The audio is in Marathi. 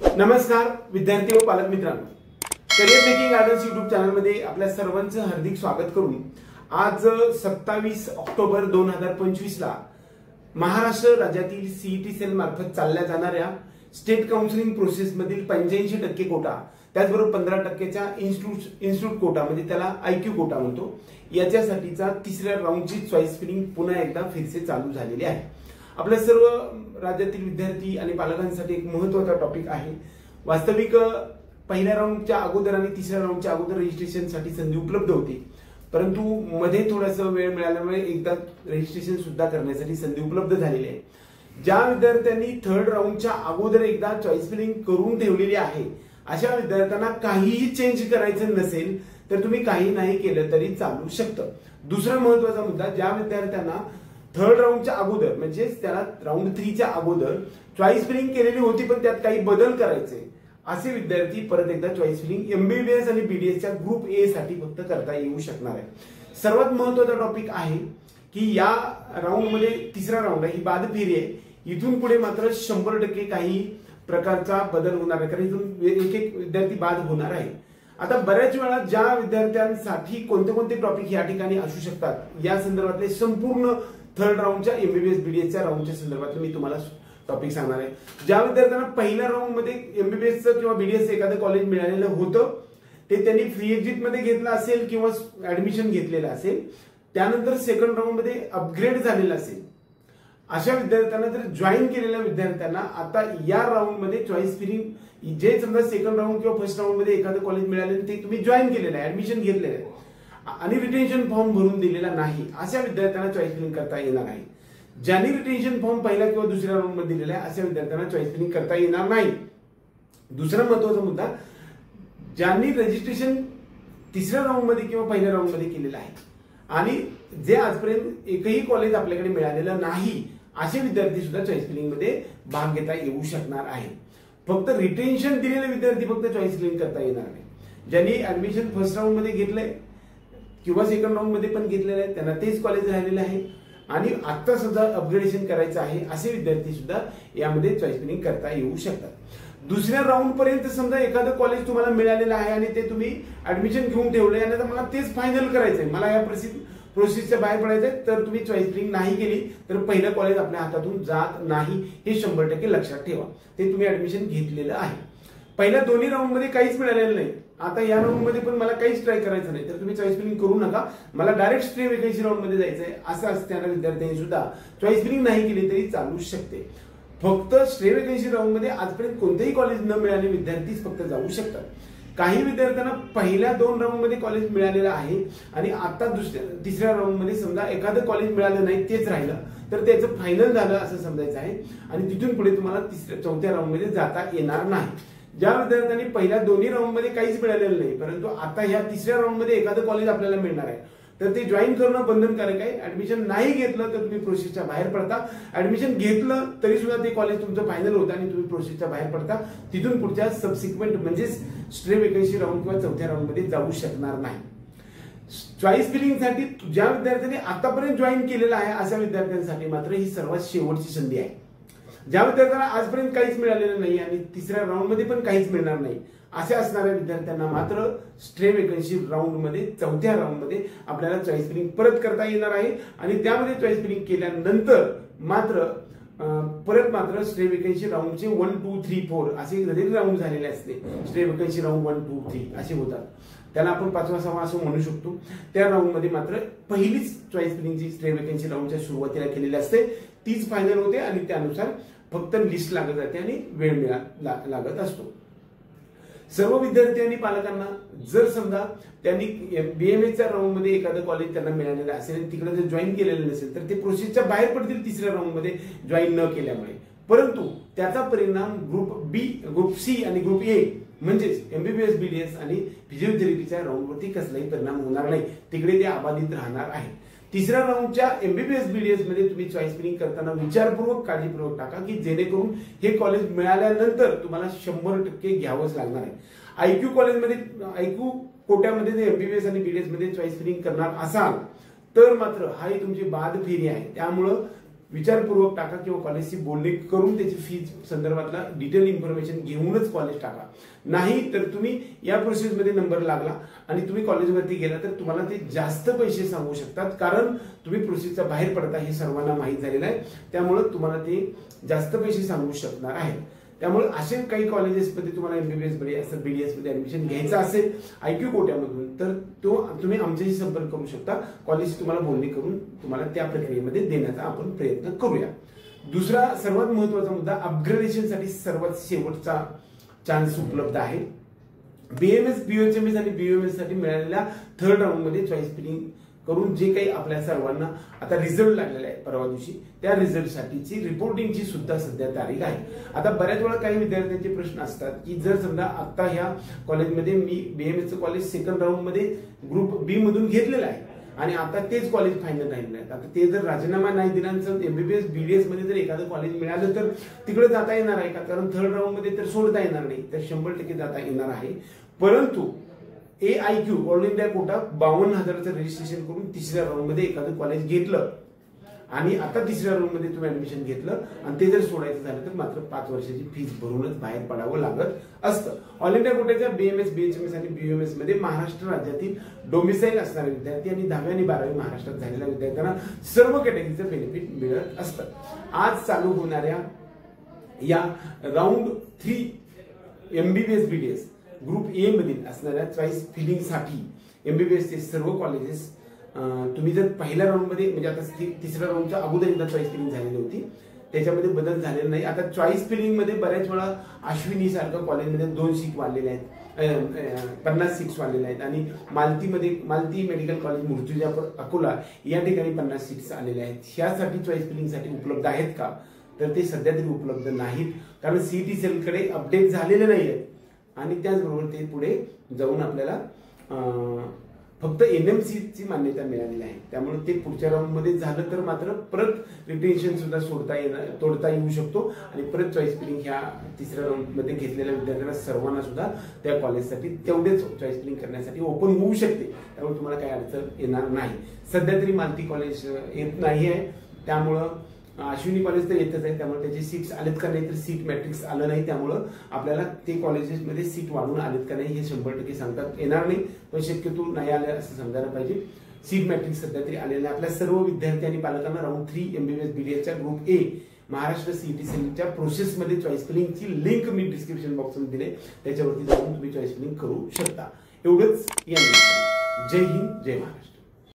नमस्कार विद्यार्थी व पालक मित्रांनो, career making gardens YouTube channel मध्ये आपल्या सर्वांचं हार्दिक स्वागत करून आज 27 ऑक्टोबर 2025 ला महाराष्ट्र राज्यातील सीईटी सेल मार्फत चालल्या जाणाऱ्या स्टेट काउन्सिलिंग प्रोसेस मधील 85% कोटा, त्याचबरोबर 15%च्या इन्स्टिट्यूट कोटा म्हणजे त्याला आयक्यू कोटा म्हणतो, याच्यासाठीचा तिसऱ्या राऊंडची चॉईस फिलिंग पुन्हा एकदा फिरसे चालू झालेली आहे। आपल्या सर्व राज्यातील विद्यार्थी आणि पालकांसाठी एक महत्त्वाचा टॉपिक आहे। वास्तविक पहिल्या राऊंडच्या अगोदर आणि तिसऱ्या राऊंडच्या अगोदर रजिस्ट्रेशनसाठी संधी उपलब्ध होती, परंतु मध्ये थोडासा वेळ मिळाल्यामुळे एकदा रजिस्ट्रेशन सुद्धा करण्यासाठी संधी उपलब्ध झालेली आहे। ज्या विद्यार्थ्यांनी थर्ड राऊंडच्या अगोदर एकदा चॉईस फिलिंग करून ठेवलेली आहे, अशा विद्यार्थ्यांना काहीही चेंज करायचं नसेल तर तुम्ही काही नाही केलं तरी चालू शकतं। दुसरा महत्त्वाचा मुद्दा, ज्या विद्यार्थ्यांना थर्ड राऊंडच्या अगोदर म्हणजे त्याला राऊंड 3 च्या अगोदर चॉईस फिलिंग केलेली होती पण त्यात काही बदल करायचे, असे विद्यार्थी परत एकदा चॉईस फिलिंग एमबीबीएस आणि बीडीएसच्या ग्रुप ए साठी फक्त करता येऊ शकणार आहे। सर्वात महत्त्वाचा टॉपिक आहे की या राऊंड मध्ये तिसरा राऊंड ही बाद फेरी आहे, इथून पुढे मात्र 100% काही प्रकारचा बदल होणार आहे, कारण इथून एक एक विद्यार्थी बाद होणार आहे। आता बऱ्याच वेळा ज्या विद्यार्थ्यांसाठी कोणते कोणते टॉपिक या ठिकाणी असू शकतात या संदर्भातले संपूर्ण थर्ड राऊंडच्या एमबीबीएस बीडीएसच्या राऊंडच्या संदर्भात मी तुम्हाला टॉपिक सांगणार आहे। ज्या विद्यार्थ्यांना पहिल्या राऊंड मध्ये एमबीबीएसचं किंवा बीडीएसचं एखादं कॉलेज मिळालेलं होतं, ते त्यांनी फ्री एक्झिट मध्ये घेतलं असेल किंवा ऍडमिशन घेतलेलं असेल, त्यानंतर सेकंड राऊंड मध्ये अपग्रेड झालेलं असेल, अशा विद्यार्थ्यांना जर जॉईन केलेल्या विद्यार्थ्यांना आता या राऊंड मध्ये चॉईस फिलिंग जे समजा सेकंड राऊंड किंवा फर्स्ट राऊंड मध्ये एखादं कॉलेज मिळालेलं ते तुम्ही जॉईन केलेलं आहे, ऍडमिशन घेतलेलं आहे आणि रिटेन्शन फॉर्म भरून दिलेला नाही, अशा विद्यार्थ्यांना चॉईस फिलिंग करता येणार आहे। ज्यांनी रिटेन्शन फॉर्म पहिल्या किंवा दुसऱ्या राऊंड मध्ये दिलेला आहे अशा विद्यार्थ्यांना चॉईस फिलिंग करता येणार नाही। दुसरा महत्त्वाचा मुद्दा, ज्यांनी रजिस्ट्रेशन तिसऱ्या राऊंड मध्ये किंवा पहिल्या राऊंड मध्ये केलेलं आहे आणि जे आजपर्यंत एकही कॉलेज आपल्याकडे मिळालेलं नाही, असे विद्यार्थी सुद्धा चॉईस फिलिंग मध्ये भाग घेता येऊ शकणार आहे। फक्त रिटेन्शन दिलेले विद्यार्थी फक्त चॉईस फिलिंग करता येणार नाही। ज्यांनी ऍडमिशन फर्स्ट राऊंड मध्ये घेतलंय किंवा सेकंड राऊंड मध्ये पण घेतलेलं आहे त्यांना तेच कॉलेज राहिलेलं आहे आणि आता सुद्धा अपग्रेडेशन करायचं आहे, असे विद्यार्थी सुद्धा यामध्ये चॉईस फिलिंग करता येऊ शकतात। दुसऱ्या राऊंड पर्यंत समजा एखादं कॉलेज तुम्हाला मिळालेलं आहे आणि ते तुम्ही ऍडमिशन घेऊन ठेवलंय आणि मला तेच फायनल करायचंय, मला या प्रोसेसच्या बाहेर पडायचंय, तर तुम्ही चॉईस फिलिंग नाही केली तर पहिलं कॉलेज आपल्या हातातून जात नाही, हे 100% लक्षात ठेवा। ते तुम्ही ऍडमिशन घेतलेलं आहे। पहिल्या दोन्ही राऊंड मध्ये काहीच मिळालेलं नाही, आता या राऊंड मध्ये पण मला काहीच ट्राय करायचं नाही, तर तुम्ही चॉईस फिलिंग करू नका, मला डायरेक्ट स्ट्रे वेकेन्सी राऊंड मध्ये जायचंय असं असणाऱ्या विद्यार्थ्यांनी सुद्धा चॉईस फिलिंग नाही केली तरी चालू शकते। फक्त स्ट्रे वेकेन्सी राऊंड मध्ये आजपर्यंत कोणतेही कॉलेज न मिळाले विद्यार्थीच फक्त जाऊ शकतात। काही विद्यार्थ्यांना पहिल्या 2 राऊंड मध्ये कॉलेज मिळालेलं आहे आणि आता तिसऱ्या राऊंड मध्ये समजा एखादं कॉलेज मिळालं नाही, तेच राहिलं तर त्याचं फायनल झालं असं समजायचं आहे आणि तिथून पुढे तुम्हाला चौथ्या राऊंड मध्ये जाता येणार नाही। ज्या विद्यार्थ्यांनी पहिल्या दोन्ही राऊंड मध्ये काहीच मिळालेलं नाही, परंतु आता ह्या तिसऱ्या राऊंड मध्ये एखादं कॉलेज आपल्याला मिळणार आहे, तर ते जॉईन करणं बंधनकारक आहे। ऍडमिशन नाही घेतलं तर तुम्ही प्रोसेसच्या बाहेर पडता, ऍडमिशन घेतलं तरी सुद्धा ते कॉलेज तुमचं फायनल होतं आणि तुम्ही प्रोसेसच्या बाहेर पडता, तिथून पुढच्या सबसिक्वेंट म्हणजे स्ट्रे वेकेन्सी राऊंड किंवा चौथ्या राऊंड मध्ये जाऊ शकणार नाही। चॉईस फिलिंग साठी ज्या विद्यार्थ्यांनी आतापर्यंत जॉईन केलेलं आहे अशा विद्यार्थ्यांसाठी मात्र ही सर्वात शेवटची संधी आहे। ज्या विद्यार्थ्यांना आजपर्यंत काहीच मिळालेलं नाही आणि तिसऱ्या राऊंड मध्ये पण काहीच मिळणार नाही, असे असणाऱ्या विद्यार्थ्यांना मात्र स्ट्रे वेकेन्सी राऊंड मध्ये चौथ्या राऊंड मध्ये आपल्याला चॉईस फिलिंग परत करता येणार आहे आणि त्यामध्ये चॉईस फिलिंग केल्यानंतर मात्र परत स्ट्रे वेकेन्सी राऊंडचे 1, 2, 3, 4 असे जरी राऊंड झालेले असते, स्ट्रे वेकेन्सी राऊंड 1, 2, 3 असे होतात, त्याला आपण 5वा 6वा असं म्हणू शकतो। त्या राऊंड मध्ये मात्र पहिलीच चॉईस फिलिंगची स्ट्रे वेकेन्सी राऊंडच्या सुरुवातीला केलेली असते, तीच फायनल होते आणि त्यानुसार फक्त लिस्ट लागत जाते आणि वेळ लागत असतो। सर्व विद्यार्थी आणि पालकांना जर समजा त्यांनी बीएमएच्या राऊंड मध्ये एखादं कॉलेज त्यांना मिळालेलं असेल, तिकडे जर जॉईन केलेलं नसेल तर ते प्रोसेसच्या बाहेर पडतील तिसऱ्या राऊंड मध्ये जॉईन न केल्यामुळे, परंतु त्याचा परिणाम ग्रुप बी, ग्रुप सी आणि ग्रुप ए म्हणजेच एमबीबीएस बीडीएस आणि फिजिओथेरपीच्या राऊंडवरती कसलाही परिणाम होणार नाही, तिकडे ते अबाधित राहणार आहे। तिसऱ्या राऊंडच्या एमबीबीएस बीडीएस मध्ये तुम्ही चॉईस फिलिंग करताना विचारपूर्वक काळजीपूर्वक टाका की जेणेकरून हे कॉलेज मिळाल्यानंतर तुम्हाला 100% घ्यावंच लागणार आहे। आयक्यू कॉलेजमध्ये आयक्यू कोट्यामध्ये जर एमबीबीएस आणि बीडीएस मध्ये चॉईस फिलिंग करणार असाल तर मात्र हा ही तुमची बाद फेरी आहे, त्यामुळं विचारपूर्वक टाका किंवा कॉलेजशी बोलणे करून त्याची फीज संदर्भातला डिटेल इन्फॉर्मेशन घेऊनच कॉलेज टाका. नाही तर तुम्ही या प्रोसेसमध्ये नंबर लागला आणि तुम्ही कॉलेजवरती गेला तर तुम्हाला ते जास्त पैसे सांगू शकतात, कारण तुम्ही प्रोसेसच्या बाहेर पडता हे सर्वांना माहीत झालेलं आहे. त्यामुळे तुम्हाला ते जास्त पैसे सांगू शकणार आहे. त्यामुळे असे काही कॉलेजेसमध्ये तुम्हाला एमबीबीएस मध्ये असं बीडीएस मध्ये ऍडमिशन घ्यायचं असेल आयक्यू कोट्यामधून तर तुम्ही आमच्याशी संपर्क करू शकता. कॉलेज तुम्हाला बोलणी करून तुम्हाला त्या प्रक्रियेमध्ये देण्याचा आपण प्रयत्न करूया. दुसरा सर्वात महत्वाचा मुद्दा, अपग्रेडेशनसाठी सर्वात शेवटचा चान्स उपलब्ध आहे. बीएमएस, बीएचएमएस आणि बीएमएस साठी मिळालेल्या थर्ड राऊंड मध्ये चॉईस फिलिंग करून जे काही आपल्या सर्वांना आता रिझल्ट लागलेला आहे परवा दिवशी, त्या रिझल्ट साठीची रिपोर्टिंगची सुद्धा सध्या तारीख आहे. आता बऱ्याच वेळा काही विद्यार्थ्यांचे प्रश्न असतात की जर समजा आता ह्या कॉलेजमध्ये मी बीएमएसचं कॉलेज सेकंड राऊंड मध्ये ग्रुप बी मधून घेतलेलं आहे आणि आता तेच कॉलेज फायनल राहिलेलं आहे, आता ते जर राजीनामा नाही दिला एमबीबीएस बीडीएस मध्ये जर एखादं कॉलेज मिळालं तर तिकडे जाता येणार आहे का? कारण थर्ड राऊंड मध्ये तर सोडता येणार नाही, तर 100% जाता येणार आहे. परंतु AIQ ऑल इंडिया कोटा 52,000चं रजिस्ट्रेशन करून तिसऱ्या राऊंड मध्ये एखादं कॉलेज घेतलं आणि आता तिसऱ्या राऊंड मध्ये तुम्ही ऍडमिशन घेतलं आणि ते जर सोडायचं झालं तर मात्र 5 वर्षाची फीस भरूनच बाहेर पडावं लागत असतं. ऑल इंडिया कोट्याच्या बीएमएस, बीएचएमएस आणि बीयूएमएस मध्ये महाराष्ट्र राज्यातील डोमिसाईल असणारे विद्यार्थी आणि 10वी आणि 12वी महाराष्ट्रात झालेल्या विद्यार्थ्यांना सर्व कॅटेगरीचं बेनिफिट मिळत असतं. आज चालू होणाऱ्या या round 3 MBBS BDS group A मधील असणाऱ्या चॉईस फिलिंगसाठी एमबीबीएसचे सर्व कॉलेजेस तुम्ही जर पहिल्या राऊंड मध्ये म्हणजे आता तिसऱ्या राऊंडच्या अगोदर एकदा चॉईस फिलिंग झालेली होती, त्याच्यामध्ये बदल झालेला नाही. आता चॉईस फिलिंग मध्ये बऱ्याच वेळा अश्विनी सारखं कॉलेजमध्ये 2 सीट वाढलेले आहेत, 50 सीट्स वाढलेल्या आहेत आणि मालती मेडिकल कॉलेज मूर्तिजापूर अकोला या ठिकाणी 50 सीट्स आलेल्या आहेत. ह्यासाठी चॉईस फिलिंगसाठी उपलब्ध आहेत का? तर ते सध्या तरी उपलब्ध नाहीत, कारण सीईटी सेलकडे अपडेट झालेले नाही आहेत आणि त्याचबरोबर ते पुढे जाऊन आपल्याला फक्त एनएमसी ची मान्यता मिळालेली आहे. त्यामुळे ते पुढच्या राऊंड मध्ये झालं तर मात्र परत रिटेन्शन सुद्धा तोडता येऊ शकतो आणि परत चॉईस फिलिंग ह्या तिसऱ्या राऊंड मध्ये घेतलेल्या विद्यार्थ्यांना सर्वांना सुद्धा त्या कॉलेजसाठी तेवढेच चॉईस फिलिंग करण्यासाठी ओपन होऊ शकते. त्यामुळे तुम्हाला काही अडचण येणार नाही. सध्या तरी मालती कॉलेज येत नाही आहे, त्यामुळं अश्विनी कॉलेज तर येतच आहे, त्यामुळे त्याचे सीट्स आलेत का नाही तर सीट मॅट्रिक्स आलं नाही, त्यामुळं आपल्याला ते कॉलेजेसमध्ये सीट वाढून आलेत का नाही हे 100% सांगता येणार नाही, पण शक्यतो नाही आलं असं समजायला पाहिजे. सीट मॅट्रिक्स सध्या तरी आलेलं आहे. आपल्या सर्व विद्यार्थी आणि पालकांना राऊंड 3 एमबीबीएस बीडीएसच्या ग्रुप ए महाराष्ट्र सीईटी सेलच्या प्रोसेसमध्ये चॉईस फिलिंगची लिंक मी डिस्क्रिप्शन बॉक्समध्ये दिले, त्याच्यावरती जाऊन तुम्ही चॉईस फिलिंग करू शकता. एवढंच या. जय हिंद, जय महाराष्ट्र.